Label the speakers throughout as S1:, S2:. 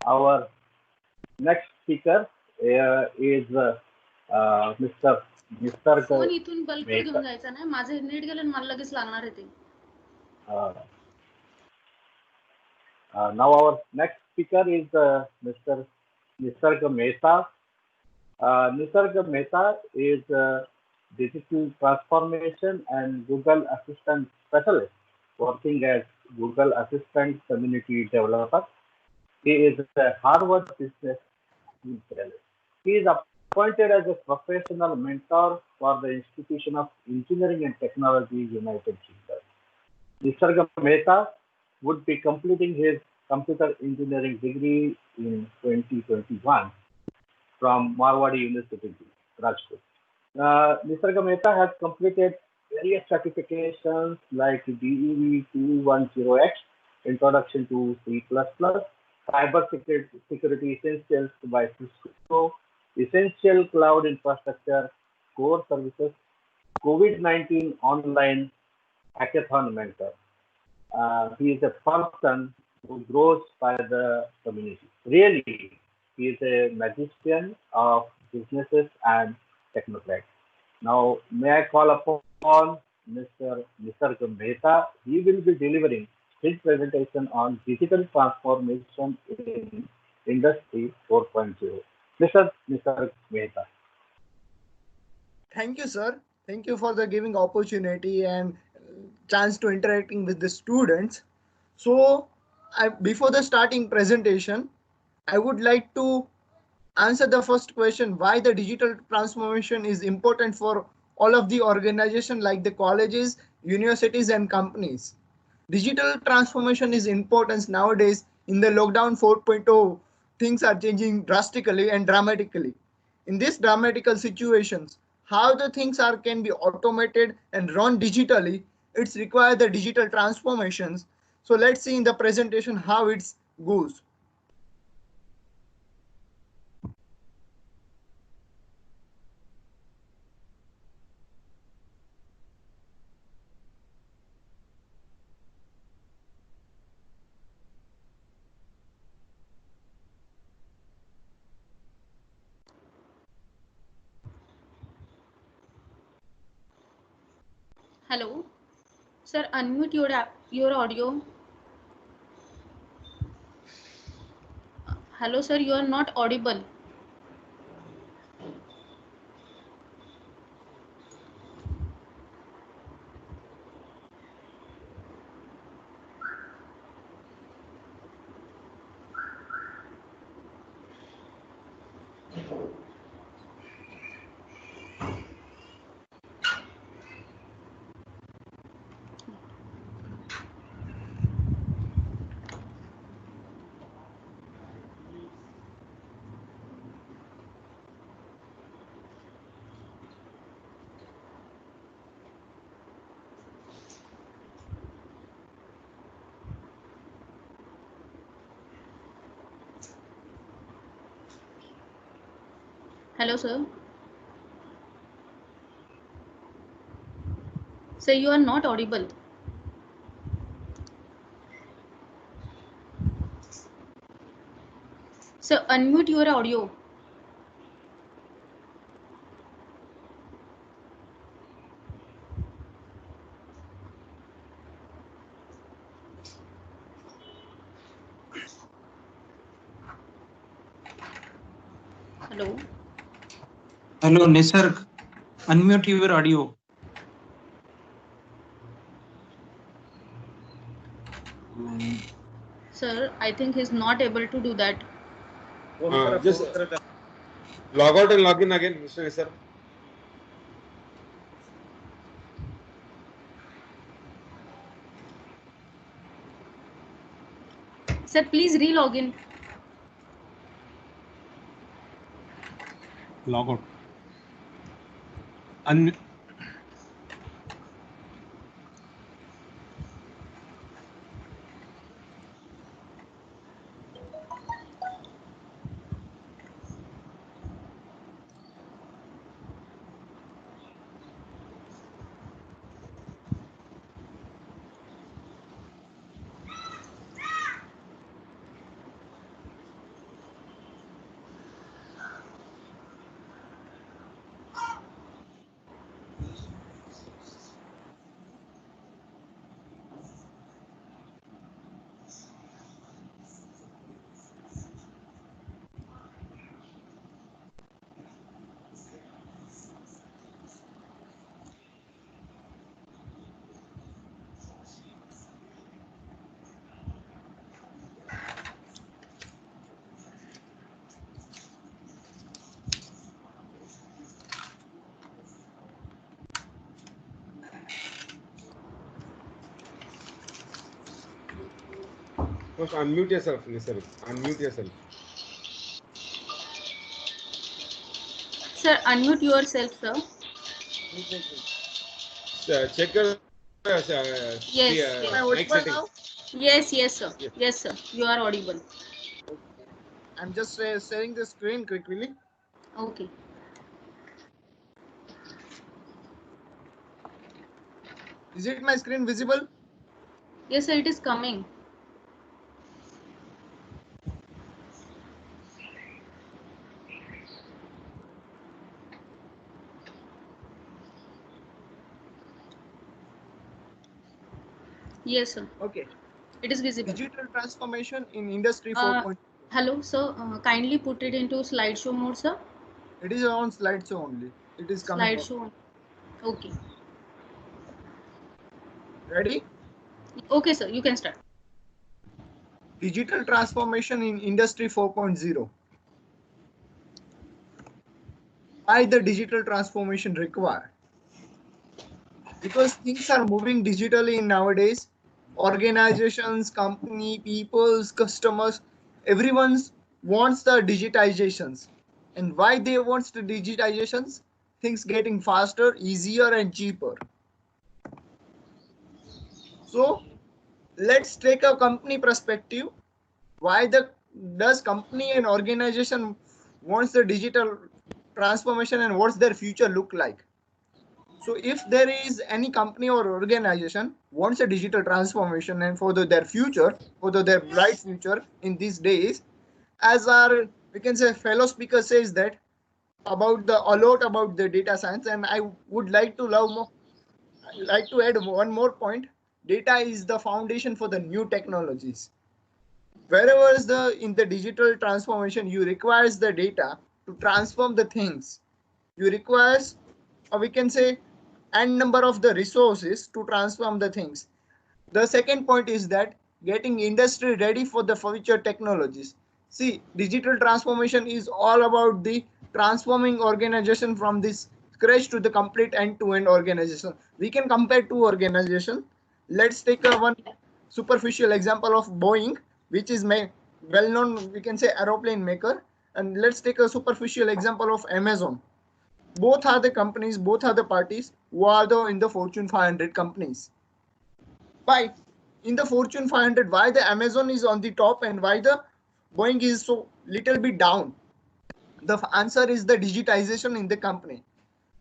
S1: Our next speaker is Mr.
S2: Phone
S1: Nisarg
S2: इथून बल्कवर
S1: Mehta.
S2: घेऊन जायचा नाही. माझं नेट गेलं आणि मला लगेच लागणार आहे ते.
S1: Uh, now our next speaker is Mr. Nisarg Mehta. Nisarg Mehta is digital transformation and Google Assistant specialist working as Google Assistant community developer. He is a Harvard Business School. He is appointed as a professional mentor for the Institution of Engineering and Technology, United Kingdom. Nisarga Mehta would be completing his computer engineering degree in 2021 from Marwadi University, Rajkot. Nisarga Mehta has completed various certifications like DEV 210X, Introduction to C++, Cyber Security Essentials by Cisco, Essential Cloud Infrastructure, Core Services, COVID-19 Online Hackathon Mentor. He is a person who grows by the community. Really, he is a magician of businesses and technocrats. Now, may I call upon Mr. Nisarg Mehta? He will be delivering his presentation on digital transformation in Industry 4.0. Mr. Nisarg Mehta.
S3: Thank you, sir. Thank you for the giving opportunity and chance to interacting with the students. So, before the starting presentation, I would like to answer the first question: why the digital transformation is important for all of the organization like the colleges, universities, and companies. Digital transformation is important nowadays. In the lockdown 4.0, things are changing drastically and dramatically. In these dramatical situations, how the things are can be automated and run digitally, it's require the digital transformations. So let's see in the presentation how it goes.
S2: Hello, sir. Unmute your audio. Hello, sir. You are not audible. Hello, sir. Sir, you are not audible. Sir, unmute your audio. Hello.
S4: Hello, Nisarg. Unmute your audio.
S2: Sir, I think he's not able to do that.
S5: Just log out and log in again, Mr. Nisarg.
S2: Sir, please re-log in.
S4: Log out.
S5: First unmute yourself, Nisarg. Unmute yourself.
S2: Sir, unmute yourself, sir.
S5: Check your
S2: Yes,
S3: Am I
S2: yes.
S5: mic
S3: audible
S5: settings.
S3: now?
S2: Yes, yes, sir.
S5: Yes.
S2: Yes, sir. You are audible.
S3: I'm just sharing the screen quickly.
S2: Okay.
S3: Is it my screen visible?
S2: Yes, sir, it is coming. Yes, sir.
S3: Okay.
S2: It is visible.
S3: Digital transformation in Industry
S2: Uh,
S3: 4.0.
S2: Hello, sir. Kindly put it into slideshow mode, sir.
S3: It is on slideshow only. It is coming on.
S2: Slideshow. Okay.
S3: Ready?
S2: Okay, sir. You can start.
S3: Digital transformation in Industry 4.0. Why the digital transformation required? Because things are moving digitally nowadays. Organizations, company, peoples, customers, everyone wants the digitizations. And why they want the digitizations? Things getting faster, easier, and cheaper. So let's take a company perspective. Why does company and organization wants the digital transformation and what's their future look like? So if there is any company or organization wants a digital transformation and for their future, their bright future in these days, as our we can say fellow speaker says that about the a lot about the data science, and I would like to add one more point. Data is the foundation for the new technologies. Wherever is in the digital transformation, you requires the data to transform the things. You requires, or we can say, n number of the resources to transform the things. The second point is that getting industry ready for the future technologies. See, digital transformation is all about the transforming organization from this scratch to the complete end-to-end organization. We can compare two organizations. Let's take one superficial example of Boeing, which is well-known, we can say, aeroplane maker. And let's take a superficial example of Amazon. Both are the companies, both are the parties who are in the Fortune 500 companies. Why? In the Fortune 500, why the Amazon is on the top and why the Boeing is so little bit down? The answer is the digitization in the company.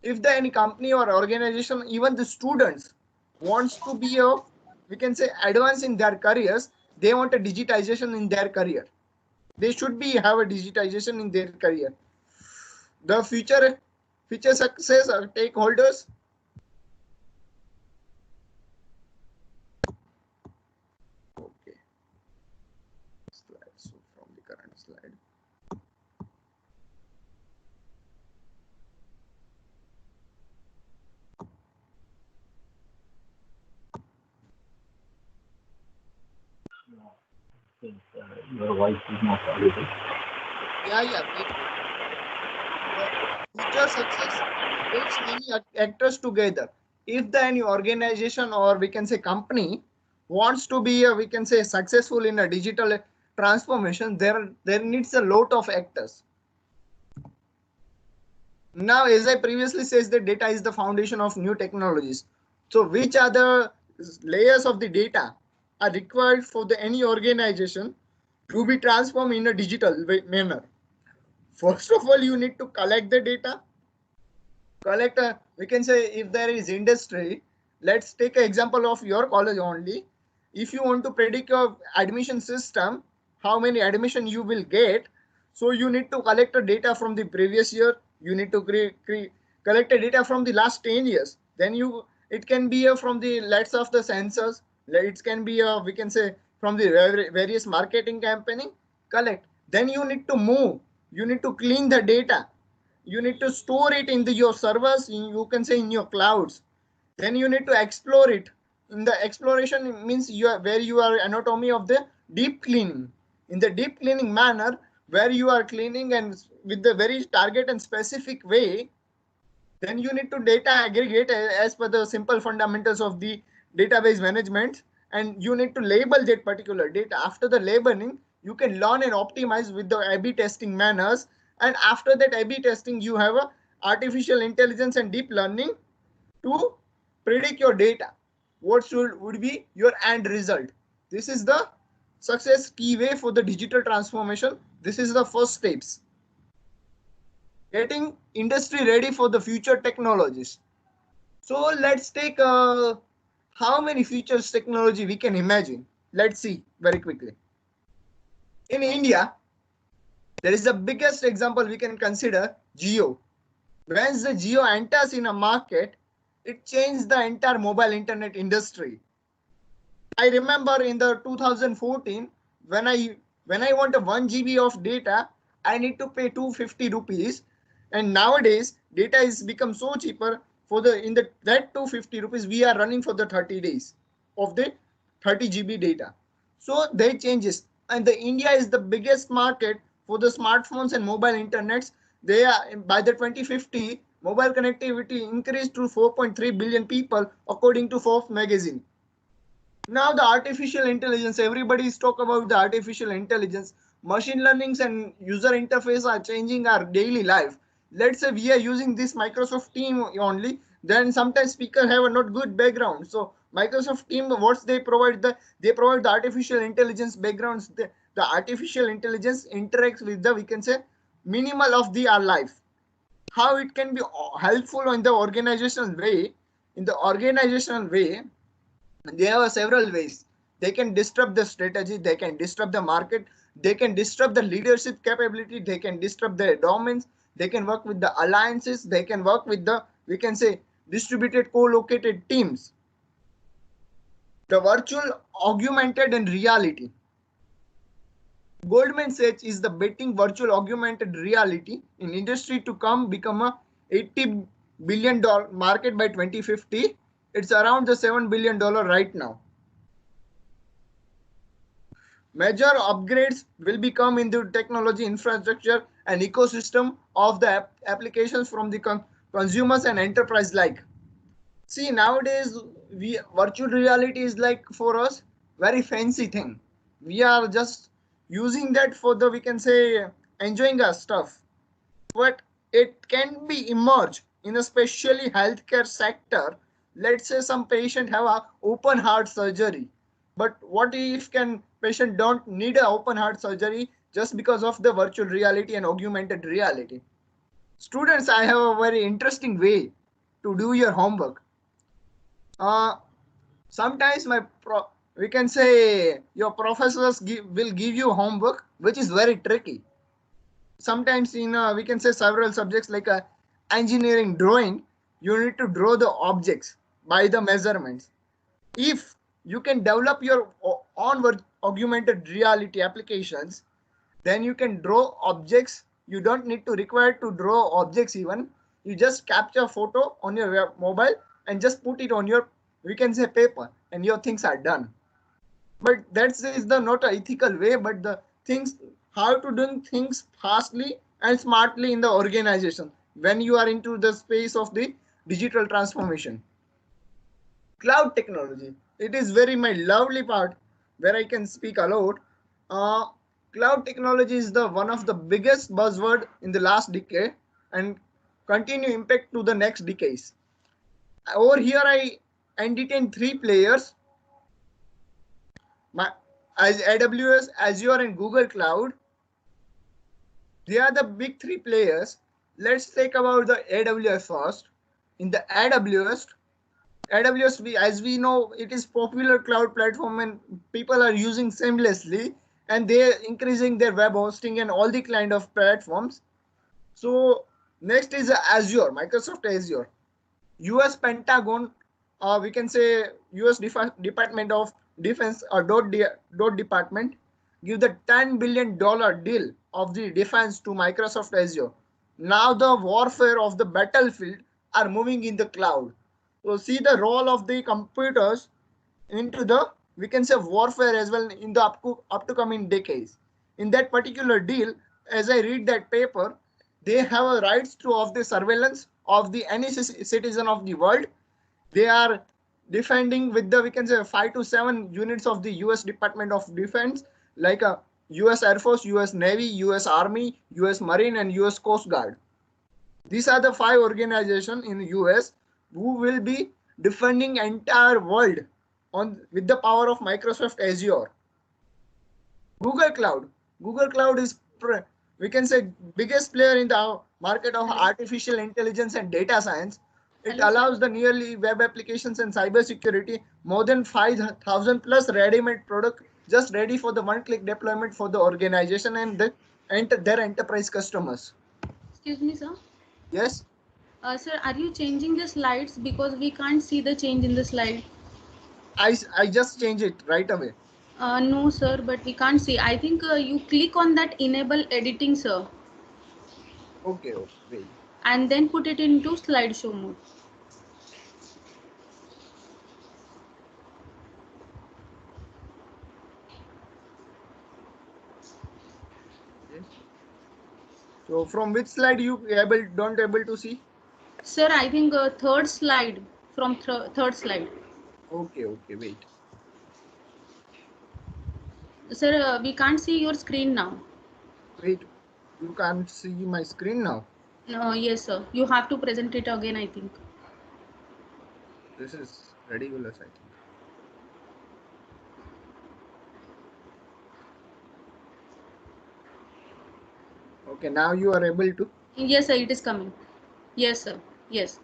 S3: If any company or organization, even the students wants to be we can say advance in their careers, they want a digitization in their career. They should have a digitization in their career. The future success stakeholders. Okay. So from the current slide.
S1: Your voice is not audible.
S3: Yeah. Future success takes many actors together. If any organization or we can say company wants to be we can say successful in a digital transformation, there needs a lot of actors. Now, as I previously says, that data is the foundation of new technologies. So which are the layers of the data are required for any organization to be transformed in a digital manner? First of all, you need to collect the data. We can say if there is industry, let's take an example of your college only. If you want to predict your admission system, how many admission you will get, so you need to collect the data from the previous year. You need to collect the data from the last 10 years. Then it can be from the lots of the sensors. It can be we can say from the various marketing campaigning. Collect. Then you need to move. You need to clean the data. You need to store it in your servers, you can say in your clouds. Then you need to explore it. In the exploration means where you are anatomy of the deep cleaning. In the deep cleaning manner, where you are cleaning and with the very target and specific way, then you need to data aggregate as per the simple fundamentals of the database management, and you need to label that particular data. After the labeling, you can learn and optimize with the A/B testing manners. And after that A/B testing, you have a artificial intelligence and deep learning to predict your data. What would be your end result? This is the success key way for the digital transformation. This is the first steps. Getting industry ready for the future technologies. So let's take how many futures technology we can imagine. Let's see very quickly. In India, there is the biggest example we can consider, Jio. Once the Jio enters in a market, it changed the entire mobile internet industry. I remember in the 2014, when I want a 1 GB of data, I need to pay 250 rupees. And nowadays, data is become so cheaper. For that 250 rupees, we are running for the 30 days of the 30 GB data. So they changes. And the India is the biggest market for the smartphones and mobile internets. They are, by the 2050, mobile connectivity increased to 4.3 billion people, according to Forbes magazine. Now the artificial intelligence, everybody is talk about the artificial intelligence. Machine learnings and user interface are changing our daily life. Let's say we are using this Microsoft Team only, then sometimes speaker have a not good background. So Microsoft Team, what they provide the artificial intelligence backgrounds. The artificial intelligence interacts with the, we can say, minimal of our life. How it can be helpful in the organizational way. In the organizational way, there are several ways. They can disrupt the strategy, they can disrupt the market, they can disrupt the leadership capability, they can disrupt the domains, they can work with the alliances, they can work with the, we can say, distributed co-located teams. The virtual augmented and reality. Goldman Sachs is the betting virtual augmented reality in industry to come become a $80 billion market by 2050. It's around the $7 billion right now. Major upgrades will become in the technology infrastructure and ecosystem of the applications from the consumers and enterprise like. See, nowadays virtual reality is like for us very fancy thing. We are just using that for the, we can say, enjoying our stuff. But it can be emerged in a especially healthcare sector. Let's say some patient have a open heart surgery, but what if patient don't need a open heart surgery just because of the virtual reality and augmented reality? Students, I have a very interesting way to do your homework. Sometimes we can say your professors will give you homework which is very tricky. Sometimes in we can say several subjects like engineering drawing, you need to draw the objects by the measurements. If you can develop your own augmented reality applications, then you can draw objects. You don't need to require to draw objects even. You just capture a photo on your mobile and just put it on your, we can say, paper, and your things are done. But that is the not an ethical way, but the things, how to do things fastly and smartly in the organization when you are into the space of the digital transformation. Cloud technology, it is very my lovely part where I can speak a lot. Cloud technology is the one of the biggest buzzword in the last decade and continue impact to the next decades. Over here I entertain three players, as AWS, Azure and Google Cloud. They are the big three players. Let's talk about the AWS first. In the AWS, as we know, it is popular cloud platform and people are using seamlessly, and they are increasing their web hosting and all the kind of platforms. So next is Azure, Microsoft Azure. US Pentagon, we can say US Department of Defense or DOD department give the $10 billion deal of the defense to Microsoft Azure. Now the warfare of the battlefield are moving in the cloud. So see the role of the computers into the, we can say, warfare as well in the upcoming decades. In that particular deal, as I read that paper, they have a rights to of the surveillance of the any citizen of the world. They are defending with the, we can say, 5 to 7 units of the US Department of Defense, like a US Air Force, US Navy, US Army, US Marine, and US Coast Guard. These are the 5 organizations in the US who will be defending entire world on with the power of Microsoft Azure. Google Cloud is, we can say, biggest player in the market of artificial intelligence and data science. It allows the nearly web applications and cybersecurity, more than 5,000 plus ready-made product just ready for the one-click deployment for the organization and their enterprise customers.
S2: Excuse me, sir.
S3: Yes.
S2: Sir, are you changing the slides, because we can't see the change in the slide?
S3: I just change it right away.
S2: No, sir, but we can't see. I think you click on that enable editing, sir.
S3: Okay, wait.
S2: And then put it into slideshow mode.
S3: So from which slide you don't able to see?
S2: Sir, I think third slide, from third slide.
S3: Okay, wait.
S2: Sir, we can't see your screen now.
S3: Wait, you can't see my screen now?
S2: No, yes, sir. You have to present it again, I think.
S3: This is ridiculous, I think. Okay, now you are able to?
S2: Yes, sir, it is coming. Yes, sir. Yes.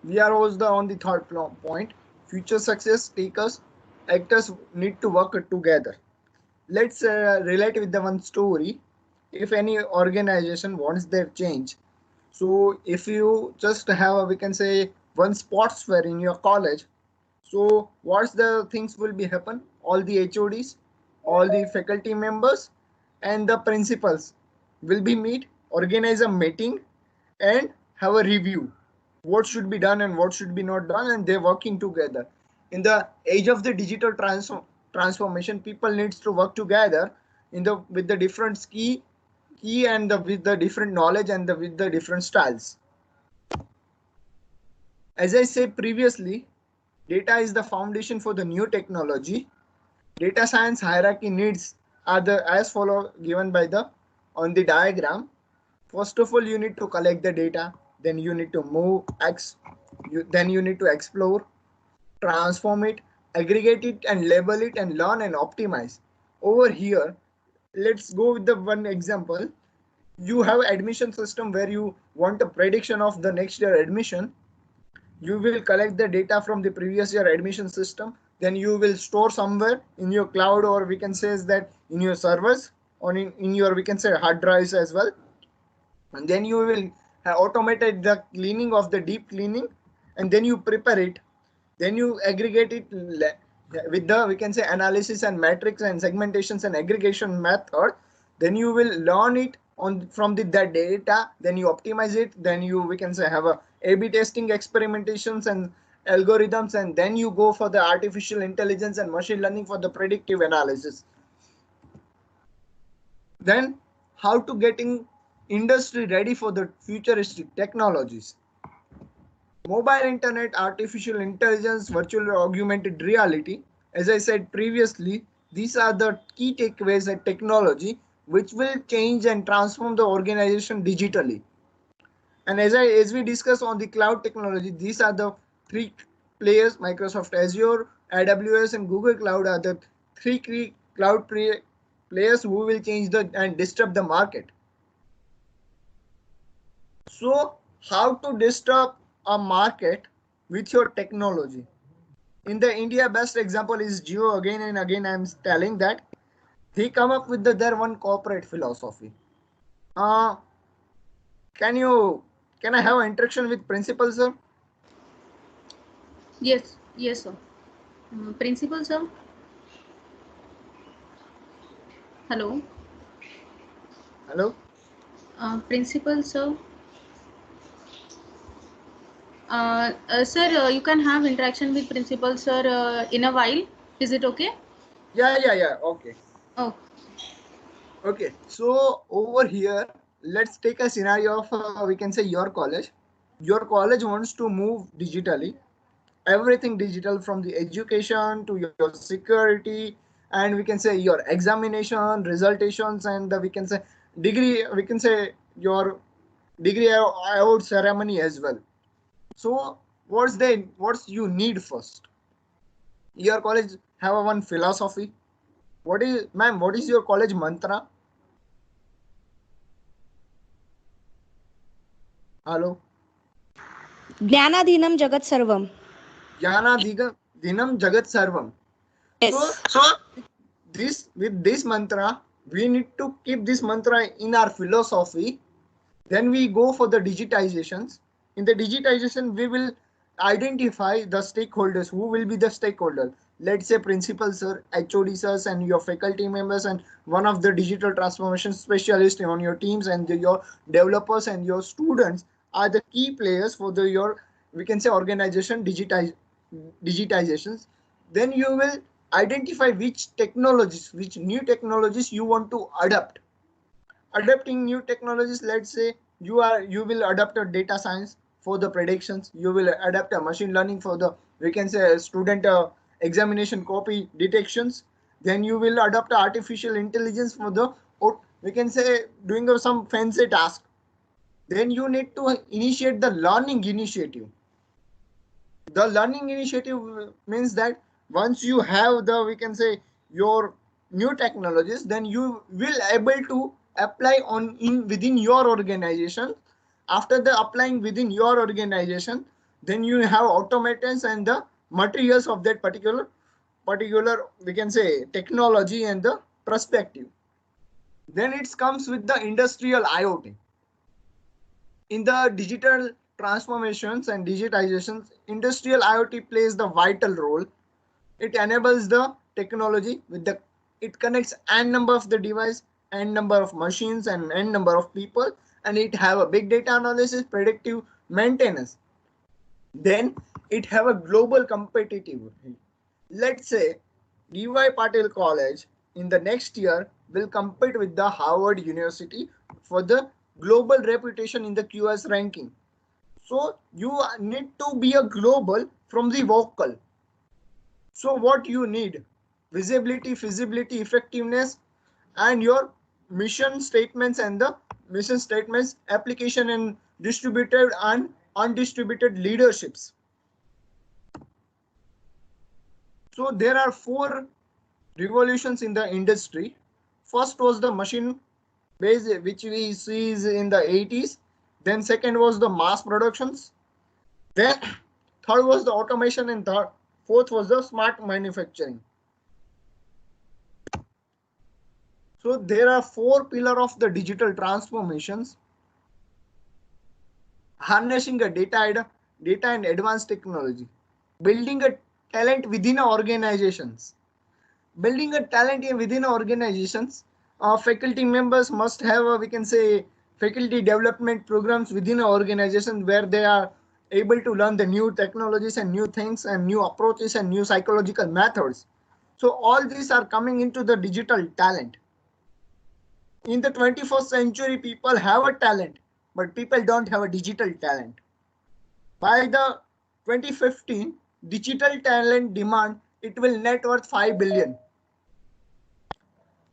S3: We are also on the third point. Future success takers, actors need to work together. Let's relate with the one story. If any organization wants their change, so if you just have, we can say, one sports fair in your college, so what's the things will be happen? All the HODs, all the faculty members, and the principals will be meet, organize a meeting, and have a review. What should be done and what should be not done, and they're working together. In the age of the digital transformation, people needs to work together with the different key and with the different knowledge and with the different styles. As I said previously, data is the foundation for the new technology. Data science hierarchy needs are as follow given by on the diagram. First of all, you need to collect the data, then you need to move then you need to explore, transform it, aggregate it, and label it, and learn and optimize. Over here, let's go with the one example. You have admission system where you want a prediction of the next year admission. You will collect the data from the previous year admission system. Then you will store somewhere in your cloud, or we can say that in your servers, or in your, we can say, hard drives as well. And then you will automate the cleaning of the deep cleaning, and then you prepare it. Then you aggregate it with the, we can say, analysis and metrics and segmentations and aggregation method. Then you will learn it from that data. Then you optimize it. Then you, we can say, have a A/B testing experimentations and algorithms, and then you go for the artificial intelligence and machine learning for the predictive analysis. Then how to getting industry ready for the futuristic technologies. Mobile internet, artificial intelligence, virtual augmented reality. As I said previously, these are the key takeaways and technology which will change and transform the organization digitally. And as we discussed on the cloud technology, these are the 3 players: Microsoft Azure, AWS, and Google Cloud are the 3 cloud players who will change and disrupt the market. So how to disrupt a market with your technology? In the India, best example is Jio. Again and again, I'm telling that they come up with their one corporate philosophy. Can I have an interaction with principal, sir?
S2: Yes, sir. Principal, sir. Hello. Principal, sir. Sir, you can have interaction with principal, sir, in a while. Is it okay?
S3: Yeah. Okay.
S2: Oh.
S3: Okay. So over here, let's take a scenario of we can say your college. Your college wants to move digitally, everything digital from the education to your security, and we can say your examination resultations, and we can say degree, we can say your degree award ceremony as well. So what's you need first? Your college have a one philosophy. What is, ma'am, what is your college mantra? Hello.
S6: ज्ञानाधीनं जगत् सर्वम्.
S3: Jnana dinam jagat sarvam. So
S6: Yes.
S3: this, with this mantra, we need to keep this mantra in our philosophy. Then we go for the digitizations. In the digitization, we will identify the stakeholders. Who will be the stakeholder? Let's say principals, sir, HOD sirs, and your faculty members, and one of the digital transformation specialists on your teams, and your developers and your students are the key players for the your, we can say, organization digitizations. Then you will identify which technologies, which new technologies you want to adapt. Adapting new technologies, let's say you will adapt a data science for the predictions, you will adapt a machine learning for the, we can say, student examination copy detections. Then you will adopt artificial intelligence for the, we can say, doing some fancy task. Then you need to initiate the learning initiative. The learning initiative means that once you have the, we can say, your new technologies, then you will able to apply on in within your organization. After the applying within your organization, then you have automatons and the materials of that particular we can say technology and the perspective. Then it comes with the industrial IoT. In the digital transformations and digitizations, industrial IoT plays the vital role. It enables the technology with the, it connects n number of the device, n number of machines, and n number of people, and it have a big data analysis, predictive maintenance. Then it have a global competitive. Let's say DY Patil College in the next year will compete with the Harvard University for the global reputation in the QS ranking. So you need to be a global from the vocal. So what you need? Visibility, feasibility, effectiveness, and your mission statements, and the mission statements, application and distributed and undistributed leaderships. So there are 4 revolutions in the industry. First was the machine base, which we see is in the 80s. Then second was the mass productions. Then third was the automation, and fourth was the smart manufacturing. So there are 4 pillars of the digital transformations. Harnessing a data and advanced technology. Building a talent within organizations. Building a talent within organizations, faculty members must have, we can say, faculty development programs within an organization where they are able to learn the new technologies and new things and new approaches and new psychological methods. So all these are coming into the digital talent. In the 21st century, people have a talent, but people don't have a digital talent. By the 2015, digital talent demand, it will net worth 5 billion.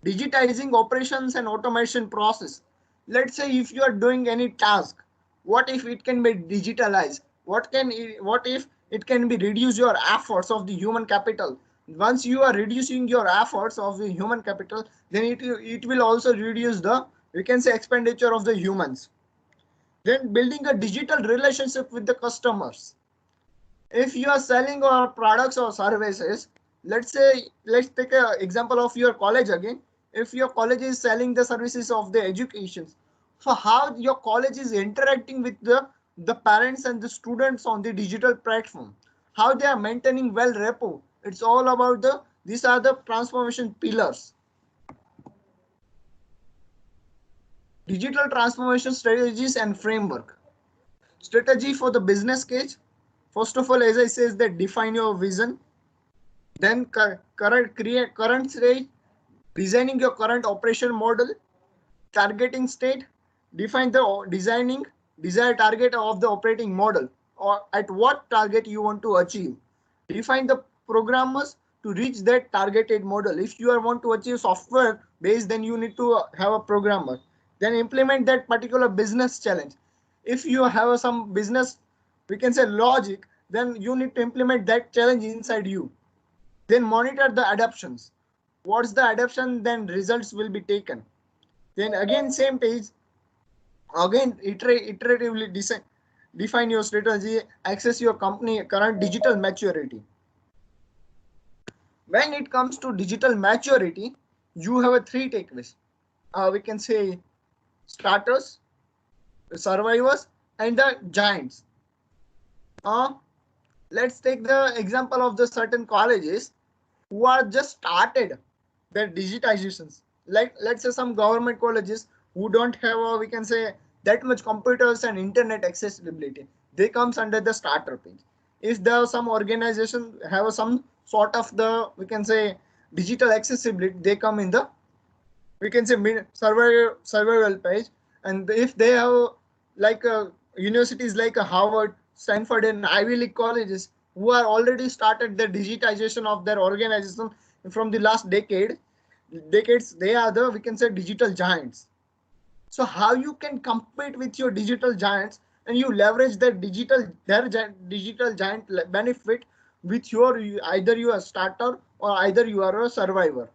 S3: Digitizing operations and automation process. Let's say if you are doing any task, what if it can be digitalized? What if it can be reduce your efforts of the human capital? Once you are reducing your efforts of the human capital, then it will also reduce the, we can say, expenditure of the humans. Then building a digital relationship with the customers. If you are selling your products or services, let's take an example of your college again. If your college is selling the services of the education, so how your college is interacting with the parents and the students on the digital platform, how they are maintaining well repo. It's all about these are the transformation pillars. Digital transformation strategies and framework. Strategy for the business case. First of all, as I says, that define your vision. Then current state, designing your current operation model, targeting state, define the designing desired target of the operating model, or at what target you want to achieve. Define the programmers to reach that targeted model. If you want to achieve software based, then you need to have a programmer. Then implement that particular business challenge. If you have some business, we can say logic, then you need to implement that challenge inside you. Then monitor the adoptions. What's the adoption? Then results will be taken. Then again, same page, again iteratively define your strategy, access your company current digital maturity. When it comes to digital maturity, you have a three takeaways. We can say starters, survivors, and the giants. Let's take the example of the certain colleges who are just started their digitizations. Like let's say some government colleges who don't have we can say that much computers and internet accessibility. They comes under the starter page. If there are some organization have some sort of the we can say digital accessibility, they come in the we can say survival page. And if they have like universities like Harvard, Stanford, and Ivy League colleges who are already started the digitization of their organization from the last decades, they are the we can say digital giants. So how you can compete with your digital giants and you leverage their digital giant benefit with your either you are a starter or either you are a survivor.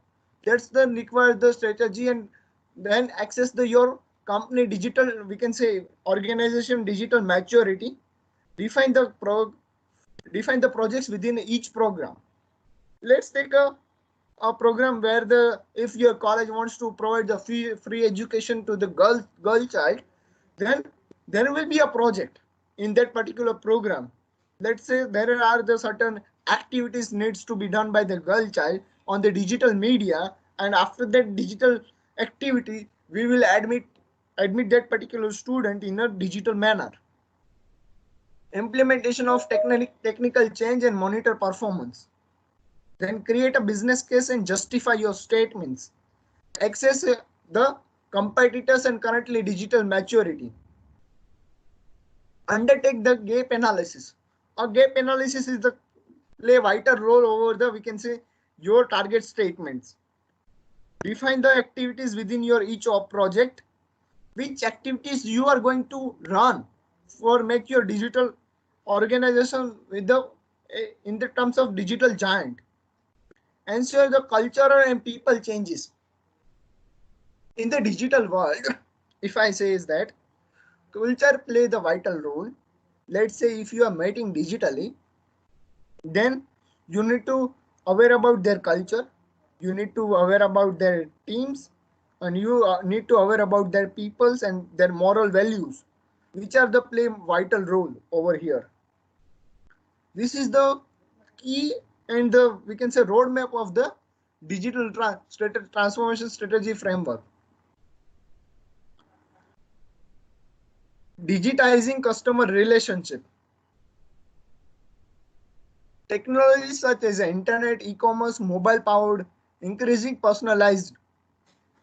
S3: That's the require the strategy, and then access the your company digital we can say organization digital maturity. Define the projects within each program. Let's take a program where the if your college wants to provide the free education to the girl child, then there will be a project in that particular program. Let's say there are the certain activities needs to be done by the girl child on the digital media, and after that digital activity we will admit that particular student in a digital manner. Implementation of technical change and monitor performance. Then create a business case and justify your statements. Access the competitors and currently digital maturity. Undertake the gap analysis. A gap analysis is the play vital role over the we can say your target statements. Define the activities within your each project. Which activities you are going to run for make your digital organization with the in the terms of digital giant. Ensure the cultural and people changes in the digital world. If I say is that culture play the vital role. Let's say if you are meeting digitally, then you need to aware about their culture, you need to aware about their teams, and you need to aware about their peoples and their moral values, which are the play vital role over here. This is the key and the we can say roadmap of the digital transformation strategy framework. Digitizing customer relationship. Technologies such as internet, e-commerce, mobile powered, increasing personalized.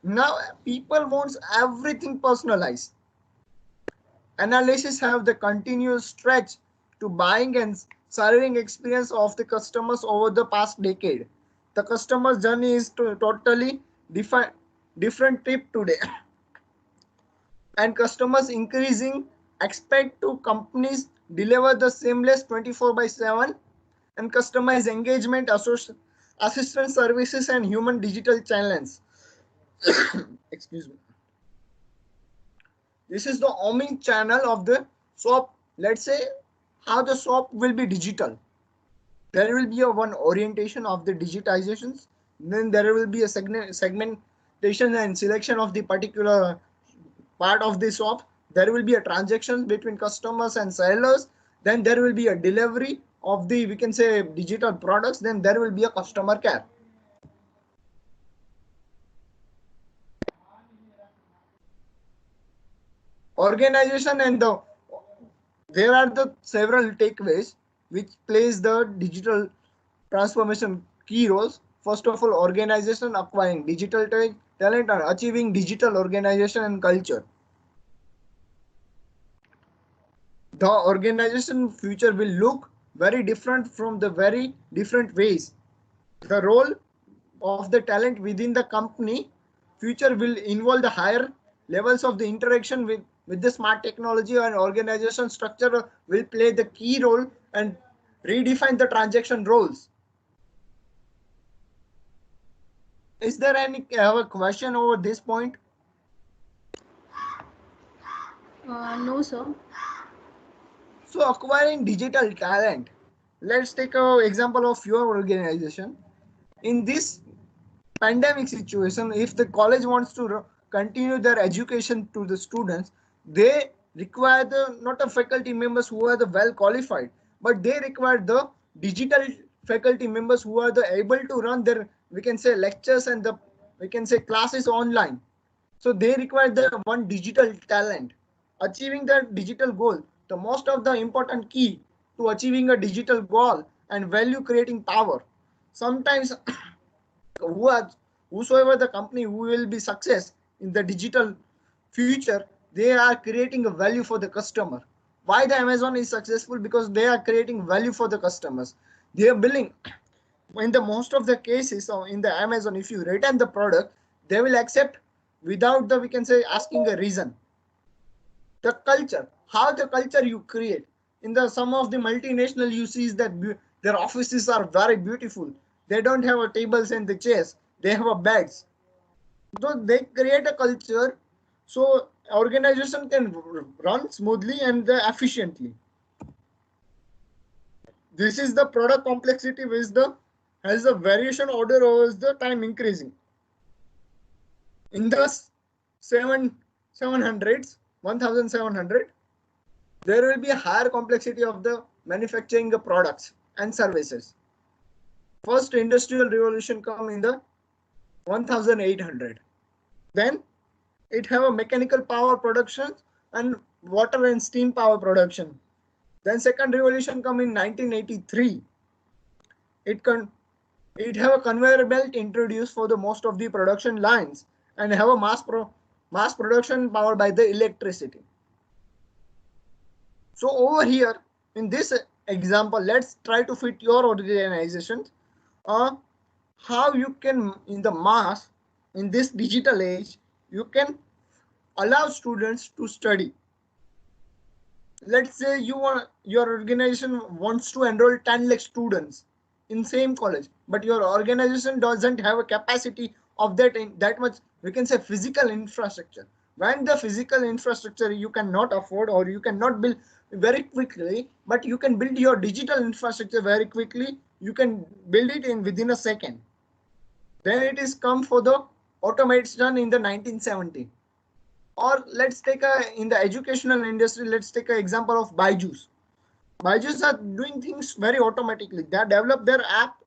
S3: Now people wants everything personalized. Analysis have the continuous stretch to buying and serving experience of the customers over the past decade. The customer journey is totally different trip today. And customers increasing expect to companies deliver the seamless 24/7 and customized engagement, assistance services, and human digital channels. Excuse me. This is the omni channel of the shop. Let's say how the shop will be digital. There will be a one orientation of the digitizations. Then there will be a segmentation and selection of the particular part of the shop. There will be a transaction between customers and sellers. Then there will be a delivery of the we can say digital products. Then there will be a customer care. Organization and there are the several takeaways which plays the digital transformation key roles. First of all, organization acquiring digital talent and achieving digital organization and culture. the organization future will look very different from the very different ways. The role of the talent within the company future will involve the higher levels of the interaction with the smart technology, and organization structure will play the key role and redefine the transaction roles. Is there any have a question over this point?
S2: No, sir.
S3: So acquiring digital talent. Let's take an example of your organization. In this pandemic situation, if the college wants to continue their education to the students, they require the not a faculty members who are the well qualified, but they require the digital faculty members who are the able to run their, we can say, lectures and the, we can say, classes online. So they require the one digital talent. Achieving the digital goal, the most of the important key to achieving a digital goal and value creating power. Sometimes whosoever the company who will be success in the digital future, they are creating a value for the customer. Why the Amazon is successful? Because they are creating value for the customers. They are billing. In the most of the cases in the Amazon, if you return the product, they will accept without the, we can say, asking a reason. The culture, how the culture you create in the some of the multinational, you see that their offices are very beautiful. They don't have a tables and the chairs, they have a beds. So they create a culture so organization can run smoothly and efficiently. This is the product complexity which the has the variation order over the time increasing. In the 1700s, 1700, there will be a higher complexity of the manufacturing the products and services. First industrial revolution come in the 1800. Then it have a mechanical power production and water and steam power production. Then second revolution come in 1983. It have a conveyor belt introduced for the most of the production lines and have a mass production powered by the electricity. So over here in this example, let's try to fit your organization. How you can in the mass in this digital age, you can allow students to study. Let's say your organization wants to enroll 10 lakh students in same college, but your organization doesn't have a capacity of that much, we can say, physical infrastructure. When the physical infrastructure you cannot afford or you cannot build very quickly, but you can build your digital infrastructure very quickly, you can build it in within a second. Then it is come for the automation in the 1970. Or let's take in the educational industry, let's take an example of Byju's. Byju's are doing things very automatically. They develop their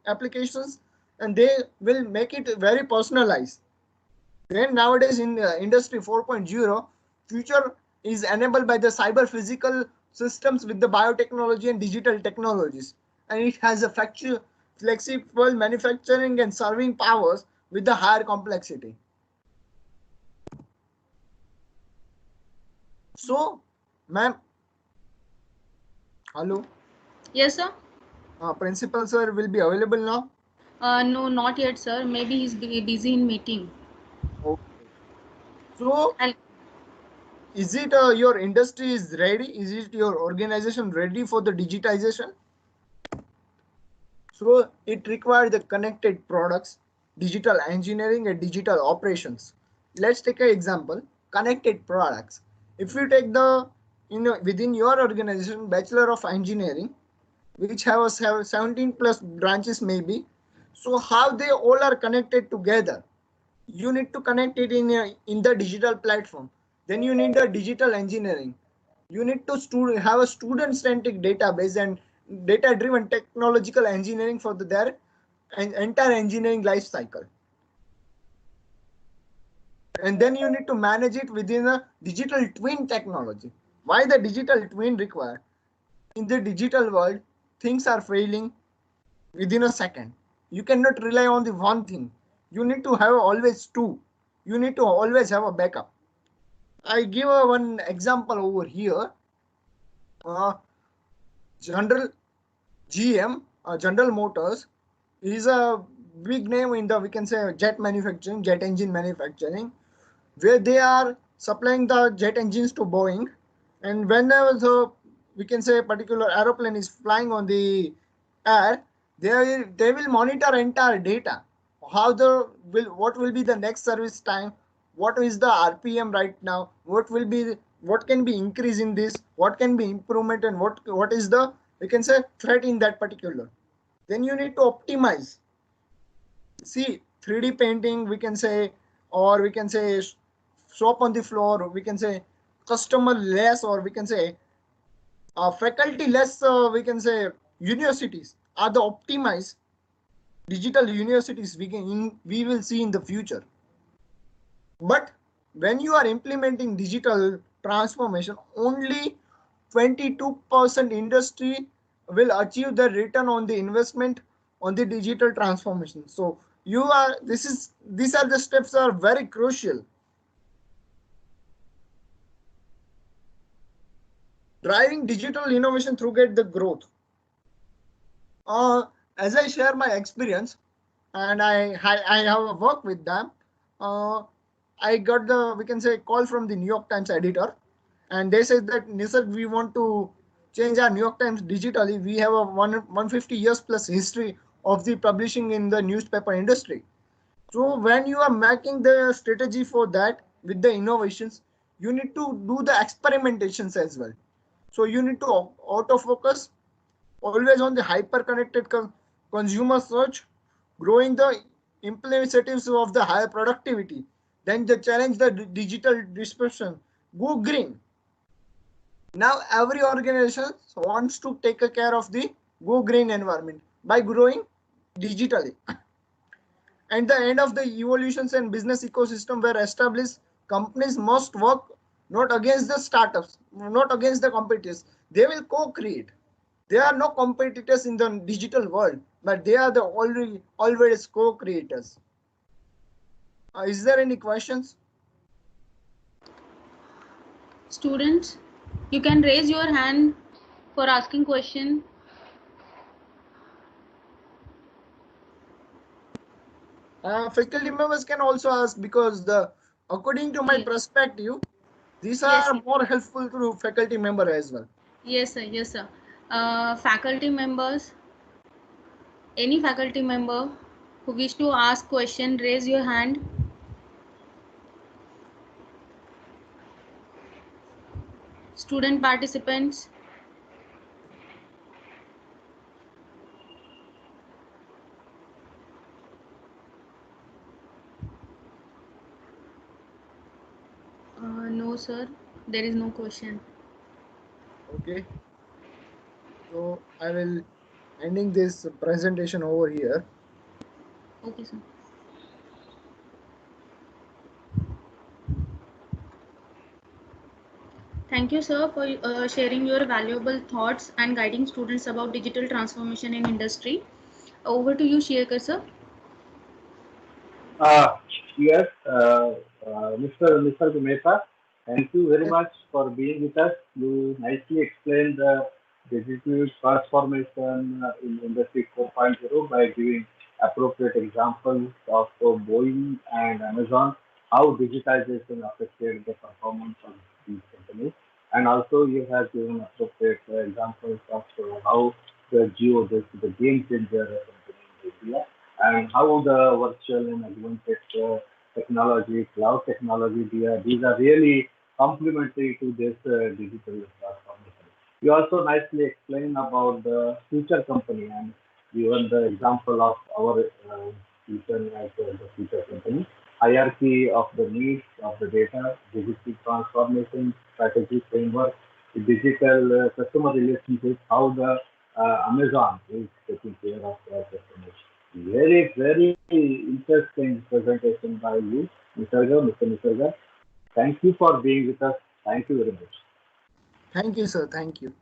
S3: applications and they will make it very personalized. Then nowadays in industry 4.0, future is enabled by the cyber physical systems with the biotechnology and digital technologies. And it has a flexible manufacturing and serving powers with the higher complexity. So, ma'am, hello.
S2: Yes, sir.
S3: Principal sir will be available now.
S2: No, not yet, sir. Maybe he's busy in meeting.
S3: Okay. So,
S2: I'll
S3: is it your industry is ready? Is it your organization ready for the digitization? So it requires the connected products, digital engineering and digital operations. Let's take an example, connected products. If you take the, within your organization, Bachelor of Engineering, which have a 17 plus branches maybe. So how they all are connected together? You need to connect it in the digital platform. Then you need the digital engineering. You need to have a student-centric database and data-driven technological engineering for their entire engineering life cycle. And then you need to manage it within a digital twin technology. Why the digital twin required? In the digital world, things are failing within a second. You cannot rely on the one thing. You need to have always two. You need to always have a backup. I give one example over here. General GM, General Motors, is a big name in the, we can say, jet manufacturing, jet engine manufacturing, where they are supplying the jet engines to Boeing. And whenever the, we can say, particular aeroplane is flying on the air, they will monitor entire data. What will be the next service time? What is the RPM right now? What can be increase in this? What can be improvement, and what is the, we can say, threat in that particular? Then you need to optimize. See, 3D painting, we can say, or we can say shop on the floor, we can say customer less, or we can say faculty less, we can say universities are the optimized digital universities we will see in the future. But when you are implementing digital transformation, only 22% industry will achieve the return on the investment on the digital transformation. So these are the steps are very crucial. Driving digital innovation through get the growth. As I share my experience, and I have a work with them, I got the, we can say, call from the New York Times editor, and they said that, Nisarg, we want to change our New York Times digitally. We have a 150 years plus history of the publishing in the newspaper industry. So when you are making the strategy for that with the innovations, you need to do the experimentations as well. So you need to auto-focus always on the hyper-connected consumer search, growing the initiatives of the higher productivity. Then they challenge the digital disruption. Go green. Now every organization wants to take care of the go green environment by growing digitally. And the end of the evolutions and business ecosystem where established companies must work not against the startups, not against the competitors. They will co-create. There are no competitors in the digital world, but they are the always co-creators. Is there any questions?
S2: Students, you can raise your hand for asking question.
S3: Faculty members can also ask, because according to my perspective, these
S2: Yes.
S3: are more helpful to faculty member as well.
S2: Yes, sir. Yes, sir. Faculty members, any faculty member who wish to ask question, raise your hand. Student participants. No, sir. There is no question.
S3: Okay. So I will ending this presentation over here.
S2: Okay, sir. Thank you, sir, for sharing your valuable thoughts and guiding students about digital transformation in industry. Over to you, Shekhar, sir.
S1: Yes, Mr. Mehta, thank you very much for being with us. You nicely explained the digital transformation in Industry 4.0 by giving appropriate examples of Boeing and Amazon, how digitization affected the performance of these companies. And also you have given appropriate examples of how the the game changer company in India, and how the virtual and augmented technology, cloud technology, these are really complementary to this digital transformation. You also nicely explain about the future company and given the example of our institution as the future company, hierarchy of the needs of the data, digital transformation strategy framework, the digital customer relationships, how the Amazon is taking care of their customers. Very, very interesting presentation by you, Mr. Nisarga. Thank you for being with us. Thank you very much.
S3: Thank you, sir. Thank you.